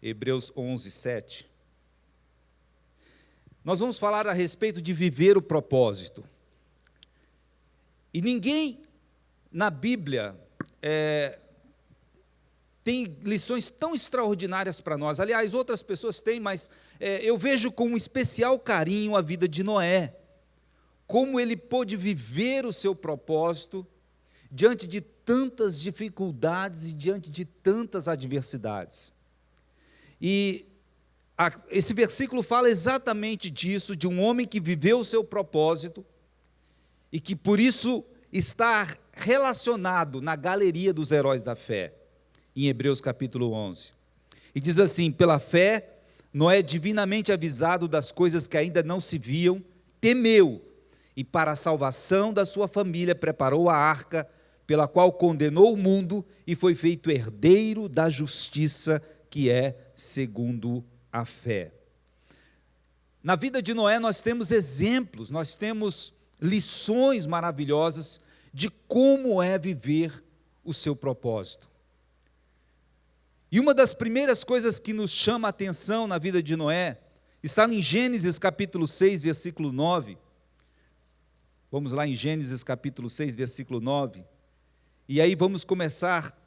Hebreus 11, 7. Nós vamos falar a respeito de viver o propósito. E ninguém na Bíblia tem lições tão extraordinárias para nós. Aliás, outras pessoas têm, mas eu vejo com um especial carinho a vida de Noé. Como ele pôde viver o seu propósito diante de tantas dificuldades e diante de tantas adversidades. E esse versículo fala exatamente disso, de um homem que viveu o seu propósito e que por isso está relacionado na galeria dos heróis da fé, em Hebreus capítulo 11. E diz assim: pela fé, Noé, divinamente avisado das coisas que ainda não se viam, temeu, e para a salvação da sua família preparou a arca, pela qual condenou o mundo e foi feito herdeiro da justiça, que é segundo a fé. Na vida de Noé nós temos exemplos, nós temos lições maravilhosas de como é viver o seu propósito. E uma das primeiras coisas que nos chama a atenção na vida de Noé está em Gênesis capítulo 6, versículo 9. Vamos lá em Gênesis capítulo 6, versículo 9. E aí vamos começar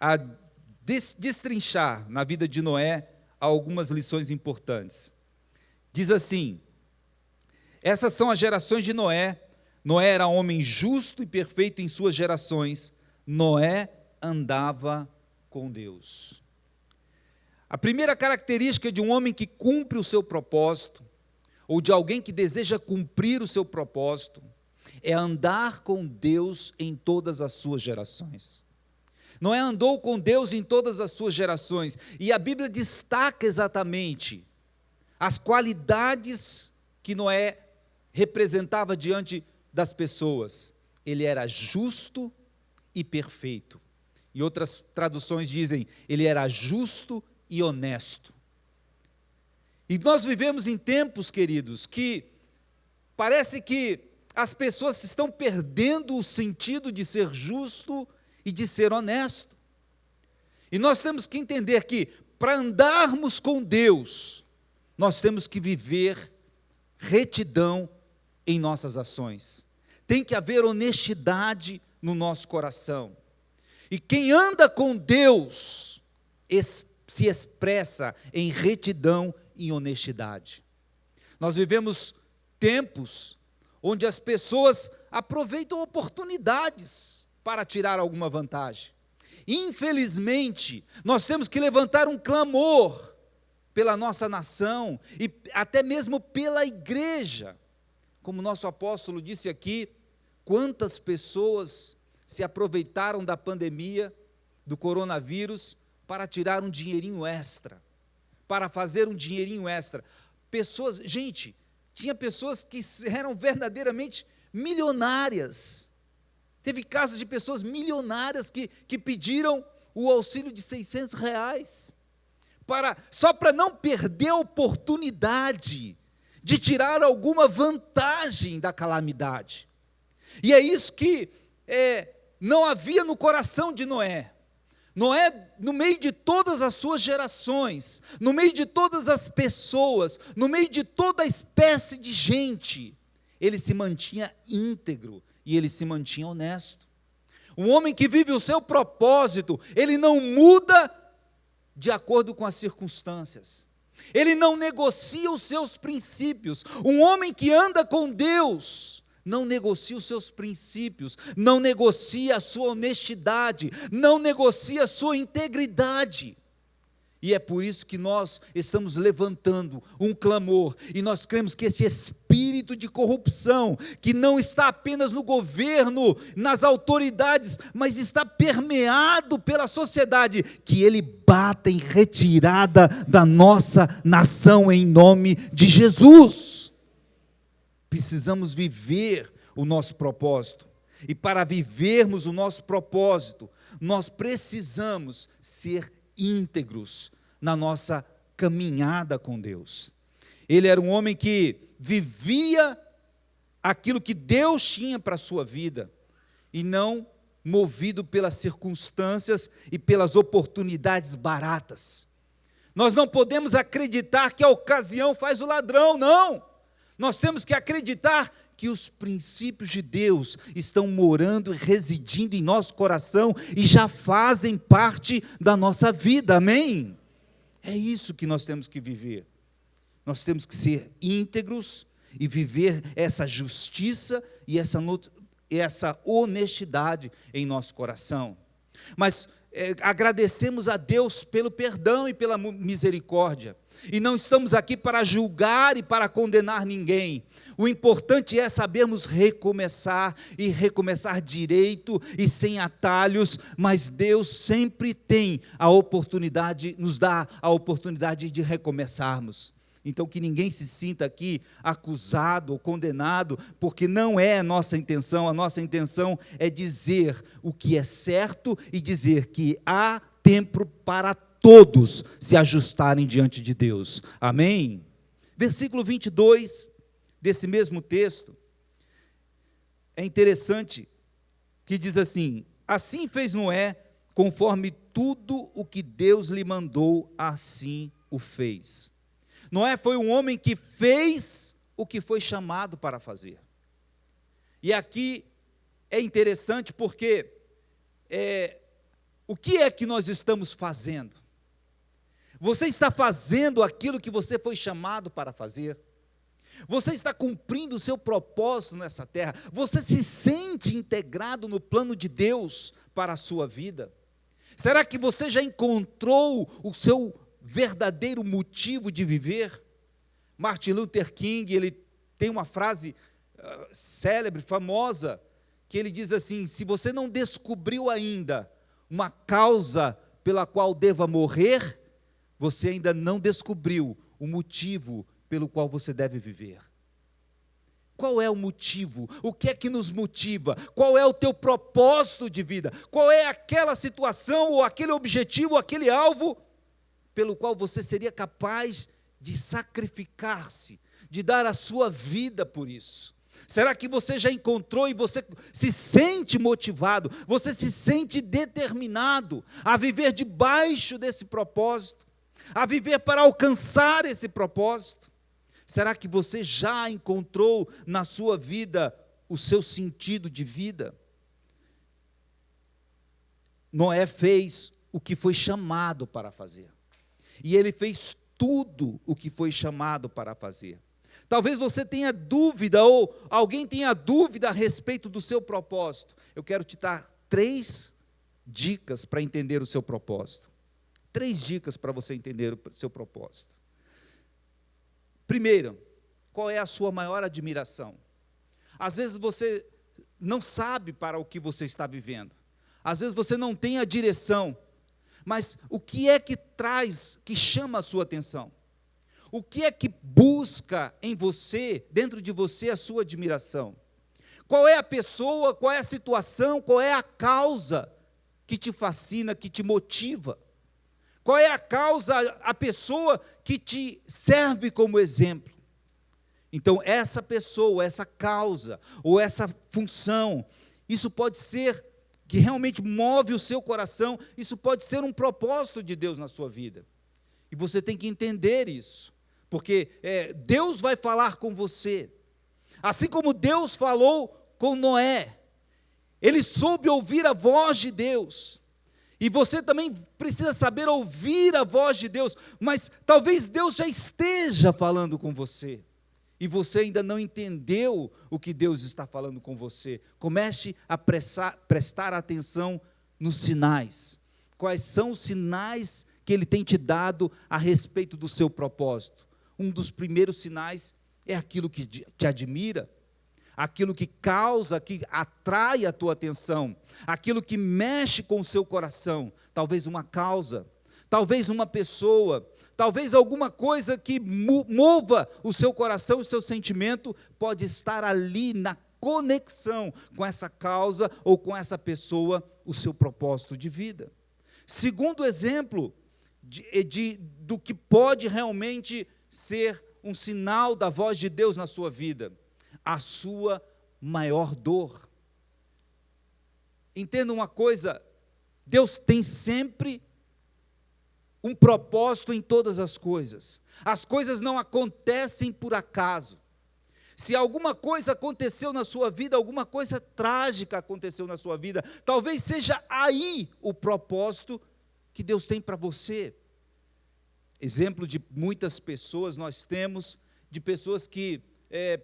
a destrinchar na vida de Noé algumas lições importantes. Diz assim: essas são as gerações de Noé. Noé era homem justo e perfeito em suas gerações. Noé andava com Deus. A primeira característica de um homem que cumpre o seu propósito, ou de alguém que deseja cumprir o seu propósito, é andar com Deus em todas as suas gerações. Noé andou com Deus em todas as suas gerações, e a Bíblia destaca exatamente as qualidades que Noé representava diante das pessoas. Ele era justo e perfeito. E outras traduções dizem, ele era justo e honesto. E nós vivemos em tempos, queridos, que parece que as pessoas estão perdendo o sentido de ser justo e de ser honesto. E nós temos que entender que, para andarmos com Deus, nós temos que viver retidão em nossas ações. Tem que haver honestidade no nosso coração. E quem anda com Deus se expressa em retidão e honestidade. Nós vivemos tempos onde as pessoas aproveitam oportunidades para tirar alguma vantagem. Infelizmente, nós temos que levantar um clamor pela nossa nação e até mesmo pela igreja. Como nosso apóstolo disse aqui, quantas pessoas se aproveitaram da pandemia, do coronavírus, para tirar um dinheirinho extra, para fazer um dinheirinho extra. Tinha pessoas que eram verdadeiramente milionárias. Teve casos de pessoas milionárias que pediram o auxílio de R$600, só para não perder a oportunidade de tirar alguma vantagem da calamidade. E é isso que não havia no coração de Noé. Noé, no meio de todas as suas gerações, no meio de todas as pessoas, no meio de toda a espécie de gente, ele se mantinha íntegro e ele se mantinha honesto. Um homem que vive o seu propósito, ele não muda de acordo com as circunstâncias. Ele não negocia os seus princípios. Um homem que anda com Deus não negocia os seus princípios, não negocia a sua honestidade, não negocia a sua integridade. E é por isso que nós estamos levantando um clamor, e nós cremos que esse espírito de corrupção, que não está apenas no governo, nas autoridades, mas está permeado pela sociedade, que ele bata em retirada da nossa nação em nome de Jesus. Precisamos viver o nosso propósito. E para vivermos o nosso propósito, nós precisamos ser íntegros na nossa caminhada com Deus. Ele era um homem que vivia aquilo que Deus tinha para a sua vida, e não movido pelas circunstâncias e pelas oportunidades baratas. Nós não podemos acreditar que a ocasião faz o ladrão, não. Nós temos que acreditar que os princípios de Deus estão morando e residindo em nosso coração e já fazem parte da nossa vida, amém? É isso que nós temos que viver. Nós temos que ser íntegros e viver essa justiça e essa honestidade em nosso coração. Mas agradecemos a Deus pelo perdão e pela misericórdia. E não estamos aqui para julgar e para condenar ninguém. O importante é sabermos recomeçar e recomeçar direito e sem atalhos, mas Deus sempre tem a oportunidade, nos dá a oportunidade de recomeçarmos. Então que ninguém se sinta aqui acusado ou condenado, porque não é a nossa intenção é dizer o que é certo e dizer que há tempo para todos se ajustarem diante de Deus, amém? Versículo 22 desse mesmo texto, é interessante, que diz assim: assim fez Noé, conforme tudo o que Deus lhe mandou, assim o fez. Noé foi um homem que fez o que foi chamado para fazer. E aqui é interessante porque o que é que nós estamos fazendo? Você está fazendo aquilo que você foi chamado para fazer? Você está cumprindo o seu propósito nessa terra? Você se sente integrado no plano de Deus para a sua vida? Será que você já encontrou o seu verdadeiro motivo de viver? Martin Luther King, ele tem uma frase célebre, famosa, que ele diz assim: se você não descobriu ainda uma causa pela qual deva morrer, você ainda não descobriu o motivo pelo qual você deve viver. Qual é o motivo? O que é que nos motiva? Qual é o teu propósito de vida? Qual é aquela situação, ou aquele objetivo, ou aquele alvo pelo qual você seria capaz de sacrificar-se, de dar a sua vida por isso? Será que você já encontrou e você se sente motivado, você se sente determinado a viver debaixo desse propósito, a viver para alcançar esse propósito? Será que você já encontrou na sua vida o seu sentido de vida? Noé fez o que foi chamado para fazer. E ele fez tudo o que foi chamado para fazer. Talvez você tenha dúvida, ou alguém tenha dúvida a respeito do seu propósito. Eu quero te dar 3 dicas para entender o seu propósito. 3 dicas para você entender o seu propósito. Primeiro, qual é a sua maior admiração? Às vezes você não sabe para o que você está vivendo. Às vezes você não tem a direção. Mas o que é que traz, que chama a sua atenção? O que é que busca em você, dentro de você, a sua admiração? Qual é a pessoa, qual é a situação, qual é a causa que te fascina, que te motiva? Qual é a causa, a pessoa que te serve como exemplo? Então, essa pessoa, essa causa, ou essa função, isso pode ser que realmente move o seu coração, isso pode ser um propósito de Deus na sua vida. E você tem que entender isso, porque Deus vai falar com você. Assim como Deus falou com Noé, ele soube ouvir a voz de Deus. E você também precisa saber ouvir a voz de Deus, mas talvez Deus já esteja falando com você, e você ainda não entendeu o que Deus está falando com você. Comece a prestar atenção nos sinais. Quais são os sinais que Ele tem te dado a respeito do seu propósito? Um dos primeiros sinais é aquilo que te admira, aquilo que causa, que atrai a tua atenção, aquilo que mexe com o seu coração, talvez uma causa, talvez uma pessoa, talvez alguma coisa que mova o seu coração, o seu sentimento, pode estar ali na conexão com essa causa ou com essa pessoa, o seu propósito de vida. Segundo exemplo do que pode realmente ser um sinal da voz de Deus na sua vida, a sua maior dor. Entenda uma coisa, Deus tem sempre um propósito em todas as coisas. As coisas não acontecem por acaso. Se alguma coisa aconteceu na sua vida, alguma coisa trágica aconteceu na sua vida, talvez seja aí o propósito que Deus tem para você. Exemplo de muitas pessoas nós temos, de pessoas que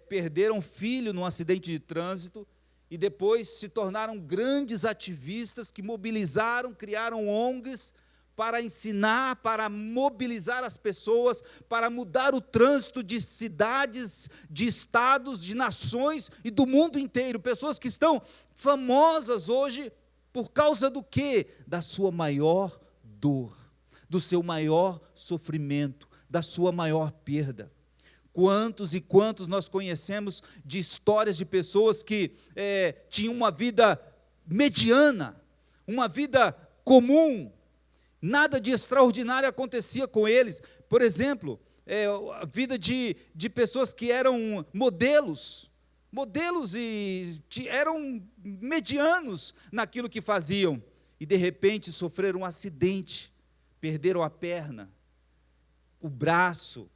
perderam filho num acidente de trânsito e depois se tornaram grandes ativistas que mobilizaram, criaram ONGs para ensinar, para mobilizar as pessoas, para mudar o trânsito de cidades, de estados, de nações e do mundo inteiro. Pessoas que estão famosas hoje por causa do quê? Da sua maior dor, do seu maior sofrimento, da sua maior perda. Quantos e quantos nós conhecemos de histórias de pessoas que tinham uma vida mediana, uma vida comum, nada de extraordinário acontecia com eles. Por exemplo, a vida de pessoas que eram modelos e eram medianos naquilo que faziam, e de repente sofreram um acidente, perderam a perna, o braço,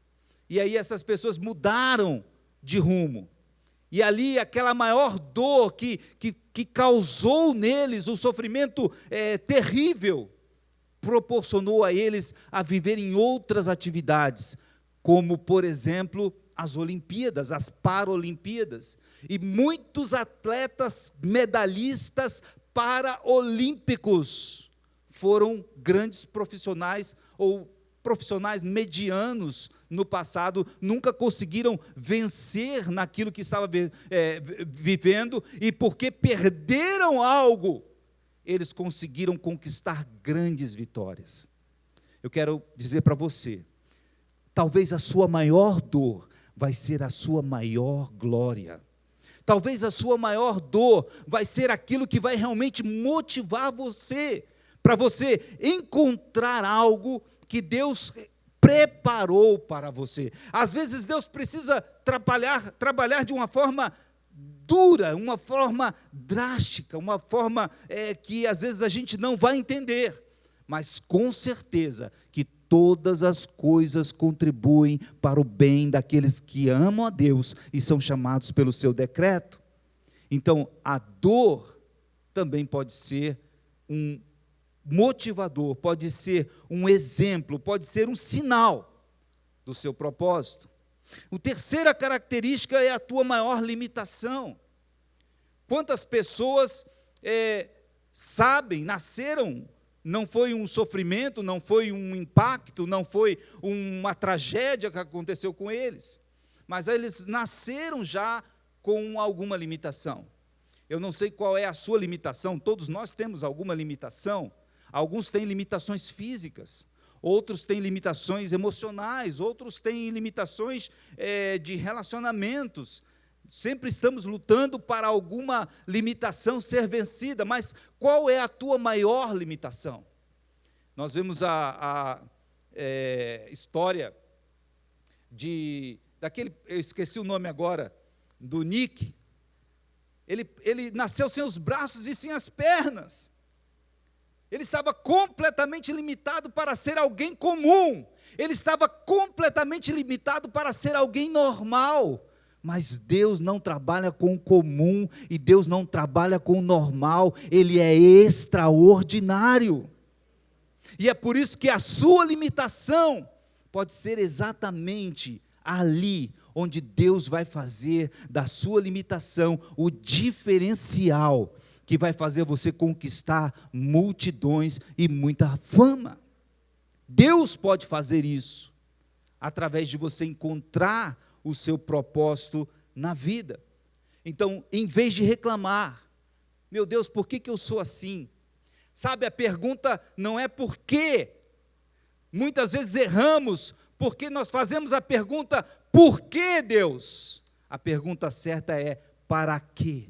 e aí essas pessoas mudaram de rumo, e ali aquela maior dor que causou neles, o sofrimento terrível, proporcionou a eles a viver em outras atividades, como, por exemplo, as Olimpíadas, as Paralimpíadas, e muitos atletas medalhistas paraolímpicos foram grandes profissionais ou profissionais medianos no passado, nunca conseguiram vencer naquilo que estava vivendo, e porque perderam algo, eles conseguiram conquistar grandes vitórias. Eu quero dizer para você, talvez a sua maior dor vai ser a sua maior glória. Talvez a sua maior dor vai ser aquilo que vai realmente motivar você, para você encontrar algo que Deus preparou para você. Às vezes Deus precisa trabalhar de uma forma dura, uma forma drástica, uma forma que às vezes a gente não vai entender, mas com certeza que todas as coisas contribuem para o bem daqueles que amam a Deus e são chamados pelo seu decreto. Então, a dor também pode ser um motivador, pode ser um exemplo, pode ser um sinal do seu propósito. A terceira característica é a tua maior limitação. Quantas pessoas sabem, nasceram, não foi um sofrimento, não foi um impacto, não foi uma tragédia que aconteceu com eles, mas eles nasceram já com alguma limitação. Eu não sei qual é a sua limitação, todos nós temos alguma limitação. Alguns têm limitações físicas, outros têm limitações emocionais, outros têm limitações de relacionamentos. Sempre estamos lutando para alguma limitação ser vencida, mas qual é a tua maior limitação? Nós vemos a história daquele, eu esqueci o nome agora, do Nick. Ele nasceu sem os braços e sem as pernas. Ele estava completamente limitado para ser alguém comum. Ele estava completamente limitado para ser alguém normal. Mas Deus não trabalha com o comum e Deus não trabalha com o normal. Ele é extraordinário. E é por isso que a sua limitação pode ser exatamente ali onde Deus vai fazer da sua limitação o diferencial que vai fazer você conquistar multidões e muita fama. Deus pode fazer isso, através de você encontrar o seu propósito na vida. Então, em vez de reclamar, meu Deus, por que eu sou assim? Sabe, a pergunta não é por quê. Muitas vezes erramos, porque nós fazemos a pergunta, por que Deus? A pergunta certa é, para quê?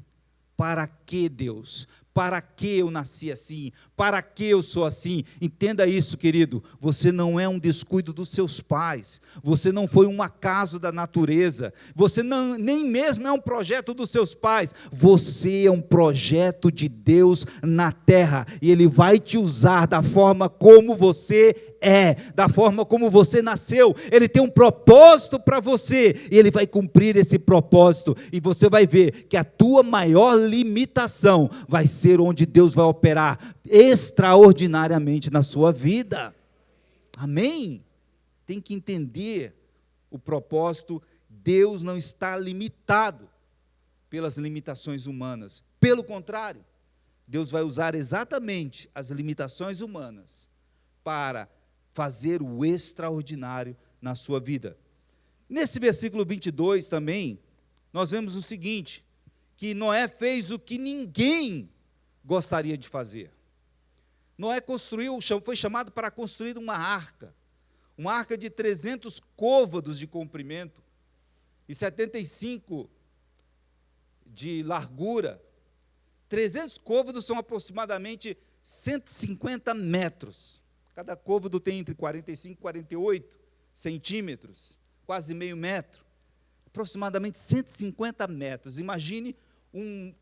Para que Deus? Para que eu nasci assim? Para que eu sou assim? Entenda isso, querido. Você não é um descuido dos seus pais. Você não foi um acaso da natureza. Você nem mesmo é um projeto dos seus pais. Você é um projeto de Deus na terra. E Ele vai te usar da forma como você é, da forma como você nasceu. Ele tem um propósito para você, e Ele vai cumprir esse propósito, e você vai ver que a tua maior limitação vai ser onde Deus vai operar extraordinariamente na sua vida. Amém? Tem que entender o propósito. Deus não está limitado pelas limitações humanas. Pelo contrário, Deus vai usar exatamente as limitações humanas para fazer o extraordinário na sua vida. Nesse versículo 22 também, nós vemos o seguinte, que Noé fez o que ninguém gostaria de fazer. Noé foi chamado para construir uma arca de 300 côvados de comprimento e 75 de largura. 300 côvados são aproximadamente 150 metros. Cada côvado tem entre 45 e 48 centímetros, quase meio metro. Aproximadamente 150 metros. Imagine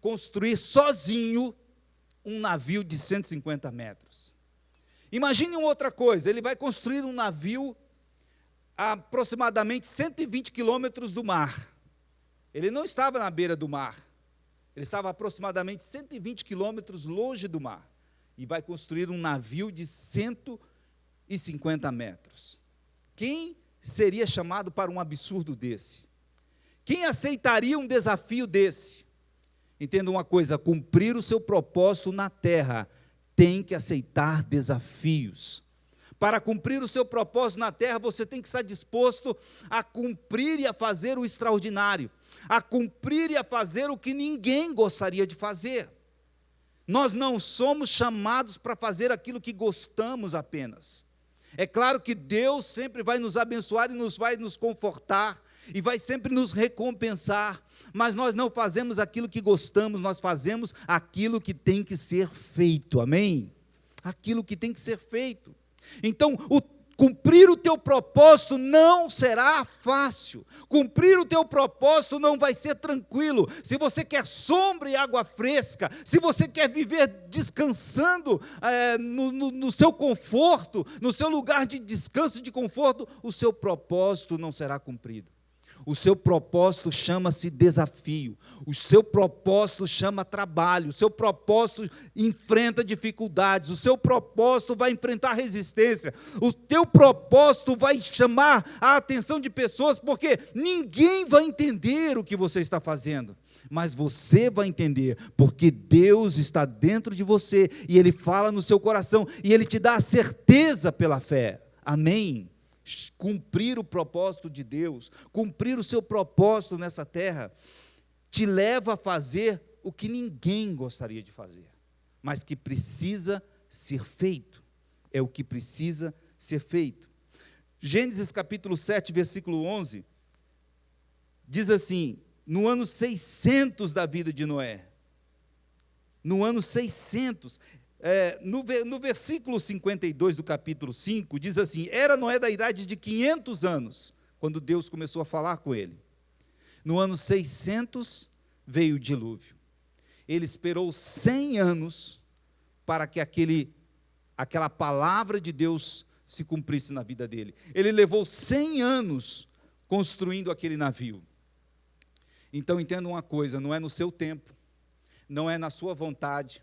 construir sozinho um navio de 150 metros. Imagine uma outra coisa, ele vai construir um navio a aproximadamente 120 quilômetros do mar. Ele não estava na beira do mar. Ele estava aproximadamente 120 quilômetros longe do mar. E vai construir um navio de 150 metros. Quem seria chamado para um absurdo desse? Quem aceitaria um desafio desse? Entenda uma coisa, cumprir o seu propósito na terra, tem que aceitar desafios. Para cumprir o seu propósito na terra, você tem que estar disposto a cumprir e a fazer o extraordinário, a cumprir e a fazer o que ninguém gostaria de fazer. Nós não somos chamados para fazer aquilo que gostamos apenas. É claro que Deus sempre vai nos abençoar e vai nos confortar, e vai sempre nos recompensar, mas nós não fazemos aquilo que gostamos, nós fazemos aquilo que tem que ser feito, amém? Aquilo que tem que ser feito. Então, cumprir o teu propósito não será fácil, cumprir o teu propósito não vai ser tranquilo. Se você quer sombra e água fresca, se você quer viver descansando no seu conforto, no seu lugar de descanso e de conforto, o seu propósito não será cumprido. O seu propósito chama-se desafio, o seu propósito chama trabalho, o seu propósito enfrenta dificuldades, o seu propósito vai enfrentar resistência, o teu propósito vai chamar a atenção de pessoas, porque ninguém vai entender o que você está fazendo, mas você vai entender, porque Deus está dentro de você, e Ele fala no seu coração, e Ele te dá a certeza pela fé, amém? Cumprir o propósito de Deus, cumprir o seu propósito nessa terra, te leva a fazer o que ninguém gostaria de fazer, mas que precisa ser feito, é o que precisa ser feito. Gênesis capítulo 7, versículo 11, diz assim, no ano 600 da vida de Noé, no ano 600, no versículo 52 do capítulo 5, diz assim, era Noé da idade de 500 anos, quando Deus começou a falar com ele. No ano 600 veio o dilúvio. Ele esperou 100 anos para que aquela palavra de Deus se cumprisse na vida dele. Ele levou 100 anos construindo aquele navio. Então entenda uma coisa, não é no seu tempo, não é na sua vontade,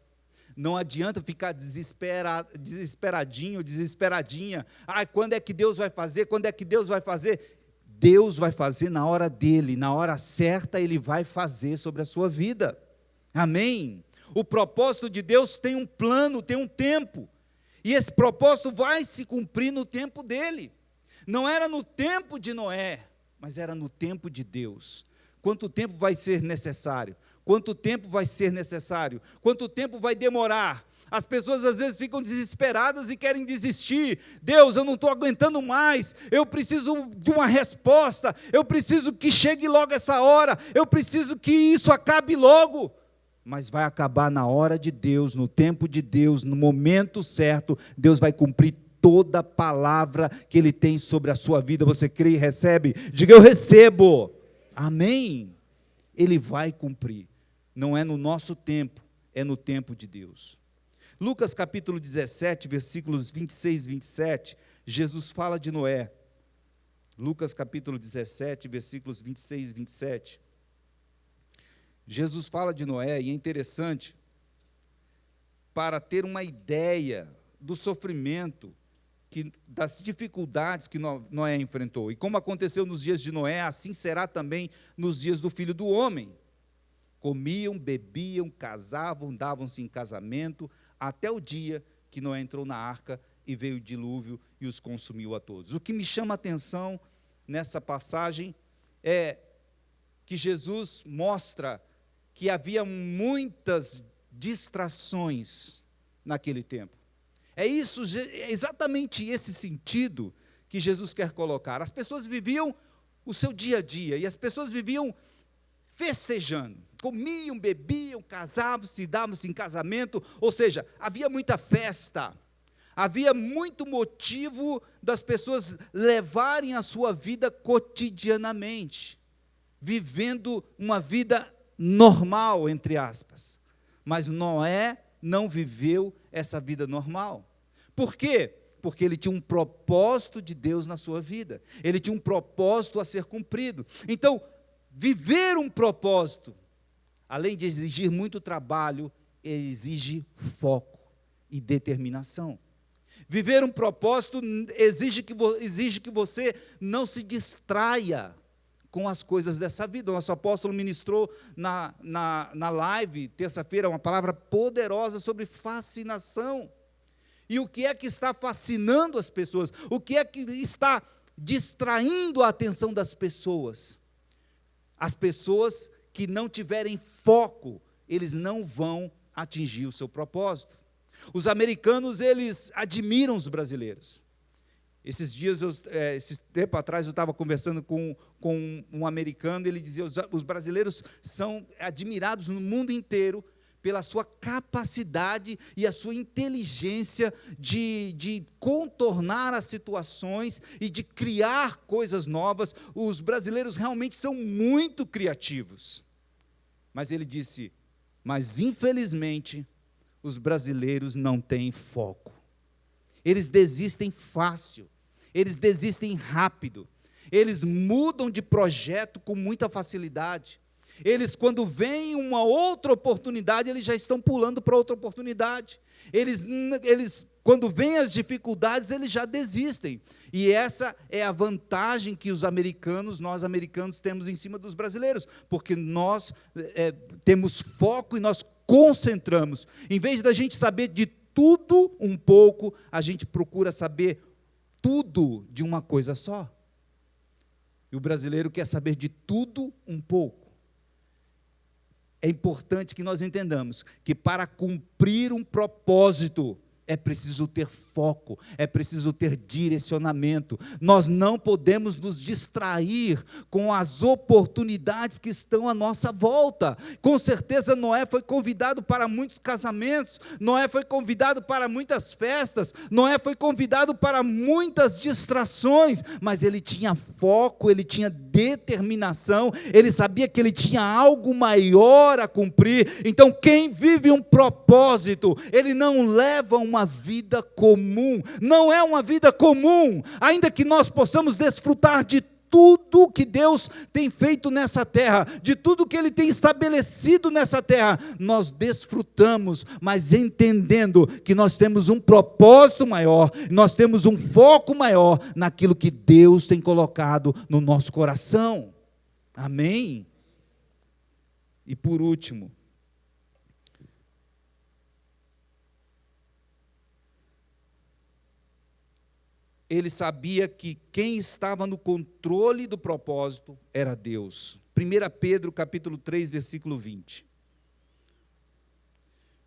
não adianta ficar desesperadinho, desesperadinha. Quando é que Deus vai fazer? Quando é que Deus vai fazer? Deus vai fazer na hora dele, na hora certa Ele vai fazer sobre a sua vida. Amém? O propósito de Deus tem um plano, tem um tempo. E esse propósito vai se cumprir no tempo dele. Não era no tempo de Noé, mas era no tempo de Deus. Quanto tempo vai ser necessário? Quanto tempo vai ser necessário? Quanto tempo vai demorar? As pessoas às vezes ficam desesperadas e querem desistir. Deus, eu não estou aguentando mais, eu preciso de uma resposta, eu preciso que chegue logo essa hora, eu preciso que isso acabe logo. Mas vai acabar na hora de Deus, no tempo de Deus, no momento certo, Deus vai cumprir toda a palavra que Ele tem sobre a sua vida. Você crê e recebe? Diga, eu recebo. Amém? Ele vai cumprir. Não é no nosso tempo, é no tempo de Deus. Lucas capítulo 17, versículos 26 e 27, Jesus fala de Noé. Lucas capítulo 17, versículos 26 e 27. Jesus fala de Noé, e é interessante, para ter uma ideia do sofrimento, das dificuldades que Noé enfrentou. E como aconteceu nos dias de Noé, assim será também nos dias do Filho do Homem. Comiam, bebiam, casavam, davam-se em casamento, até o dia que Noé entrou na arca e veio o dilúvio e os consumiu a todos. O que me chama a atenção nessa passagem é que Jesus mostra que havia muitas distrações naquele tempo. É exatamente esse sentido que Jesus quer colocar. As pessoas viviam o seu dia a dia, e as pessoas viviam festejando, comiam, bebiam, casavam-se, davam-se em casamento, ou seja, havia muita festa, havia muito motivo das pessoas levarem a sua vida cotidianamente, vivendo uma vida normal, entre aspas. Mas Noé não viveu essa vida normal. Por quê? Porque ele tinha um propósito de Deus na sua vida. Ele tinha um propósito a ser cumprido. Então, viver um propósito, além de exigir muito trabalho, exige foco e determinação. Viver um propósito exige que você não se distraia com as coisas dessa vida. O nosso apóstolo ministrou na live, terça-feira, uma palavra poderosa sobre fascinação. E o que é que está fascinando as pessoas? O que é que está distraindo a atenção das pessoas? As pessoas que não tiverem foco, eles não vão atingir o seu propósito. Os americanos, eles admiram os brasileiros. Esse tempo atrás, eu estava conversando com um americano, ele dizia, os brasileiros são admirados no mundo inteiro pela sua capacidade e a sua inteligência de contornar as situações e de criar coisas novas. Os brasileiros realmente são muito criativos. Mas ele disse, mas infelizmente, os brasileiros não têm foco. Eles desistem fácil, eles desistem rápido, eles mudam de projeto com muita facilidade. Eles, quando vem uma outra oportunidade, eles já estão pulando para outra oportunidade. Eles, quando vêm as dificuldades, eles já desistem. E essa é a vantagem que nós americanos, temos em cima dos brasileiros, porque nós temos foco e nós concentramos. Em vez da gente saber de tudo um pouco, a gente procura saber tudo de uma coisa só. E o brasileiro quer saber de tudo um pouco. É importante que nós entendamos que para cumprir um propósito, é preciso ter foco, é preciso ter direcionamento. Nós não podemos nos distrair com as oportunidades que estão à nossa volta. Com certeza Noé foi convidado para muitos casamentos, Noé foi convidado para muitas festas, Noé foi convidado para muitas distrações, mas ele tinha foco, ele tinha determinação, ele sabia que ele tinha algo maior a cumprir. Então, quem vive um propósito, ele não leva uma vida comum, não é uma vida comum, ainda que nós possamos desfrutar de tudo que Deus tem feito nessa terra, de tudo que Ele tem estabelecido nessa terra, nós desfrutamos, mas entendendo que nós temos um propósito maior, nós temos um foco maior naquilo que Deus tem colocado no nosso coração. Amém? E por último, ele sabia que quem estava no controle do propósito era Deus. 1 Pedro, capítulo 3, versículo 20.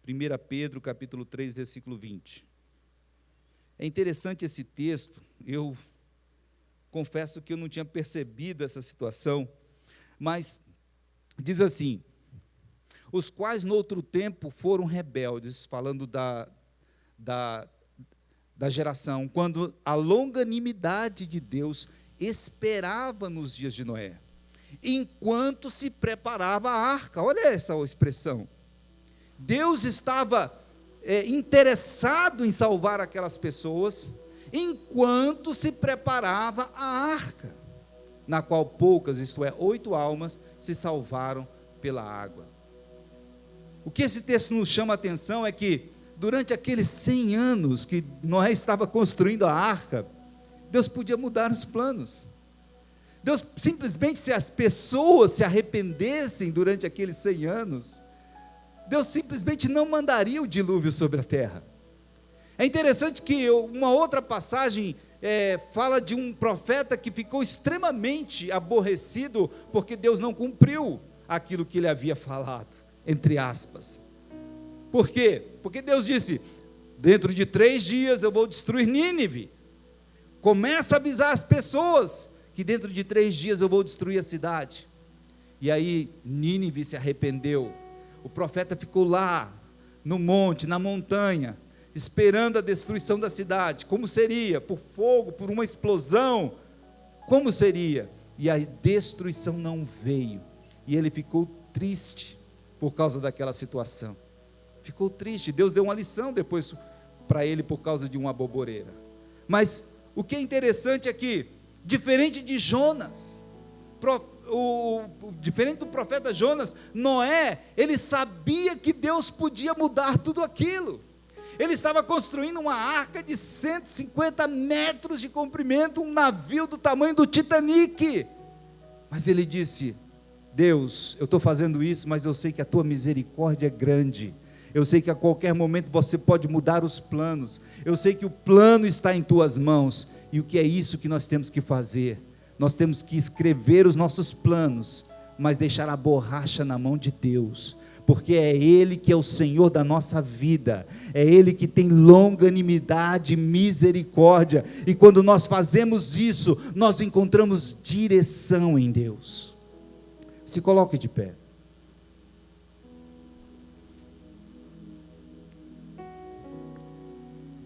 1 Pedro, capítulo 3, versículo 20. É interessante esse texto, eu confesso que eu não tinha percebido essa situação, mas diz assim, os quais no outro tempo foram rebeldes, falando da geração, quando a longanimidade de Deus esperava nos dias de Noé, enquanto se preparava a arca. Olha essa expressão. Deus estava interessado em salvar aquelas pessoas, enquanto se preparava a arca, na qual poucas, isto é, 8 almas, se salvaram pela água. O que esse texto nos chama a atenção é que, durante aqueles 100 anos que Noé estava construindo a arca, Deus podia mudar os planos. Deus simplesmente, se as pessoas se arrependessem durante aqueles 100 anos, Deus simplesmente não mandaria o dilúvio sobre a terra. É interessante que uma outra passagem fala de um profeta que ficou extremamente aborrecido porque Deus não cumpriu aquilo que ele havia falado, entre aspas. Por quê? Porque Deus disse: dentro de 3 dias eu vou destruir Nínive. Começa a avisar as pessoas que dentro de 3 dias eu vou destruir a cidade. E aí Nínive se arrependeu. O profeta ficou lá, no monte, na montanha, esperando a destruição da cidade. Como seria? Por fogo, por uma explosão? Como seria? E a destruição não veio. E ele ficou triste por causa daquela situação. Ficou triste. Deus deu uma lição depois para ele por causa de uma boboreira. Mas o que é interessante é que, diferente de Jonas, diferente do profeta Jonas, Noé, ele sabia que Deus podia mudar tudo aquilo. Ele estava construindo uma arca de 150 metros de comprimento, um navio do tamanho do Titanic. Mas ele disse: Deus, eu estou fazendo isso, mas eu sei que a tua misericórdia é grande. Eu sei que a qualquer momento você pode mudar os planos. Eu sei que o plano está em tuas mãos. E o que é isso que nós temos que fazer? Nós temos que escrever os nossos planos, mas deixar a borracha na mão de Deus, porque é Ele que é o Senhor da nossa vida, é Ele que tem longanimidade e misericórdia, e quando nós fazemos isso, nós encontramos direção em Deus. Se coloque de pé.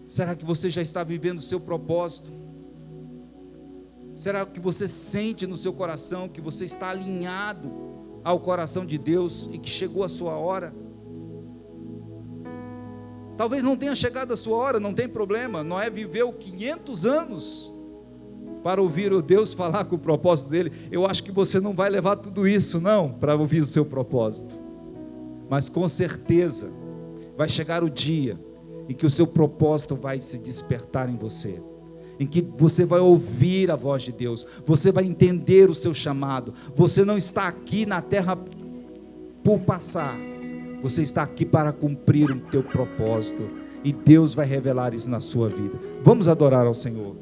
Será que você já está vivendo o seu propósito? Será que você sente no seu coração que você está alinhado ao coração de Deus e que chegou a sua hora? Talvez não tenha chegado a sua hora, não tem problema. Noé viveu 500 anos para ouvir o Deus falar com o propósito dele. Eu acho que você não vai levar tudo isso não, para ouvir o seu propósito. Mas com certeza vai chegar o dia em que o seu propósito vai se despertar em você, em que você vai ouvir a voz de Deus, você vai entender o seu chamado. Você não está aqui na terra por passar, você está aqui para cumprir o teu propósito, e Deus vai revelar isso na sua vida. Vamos adorar ao Senhor.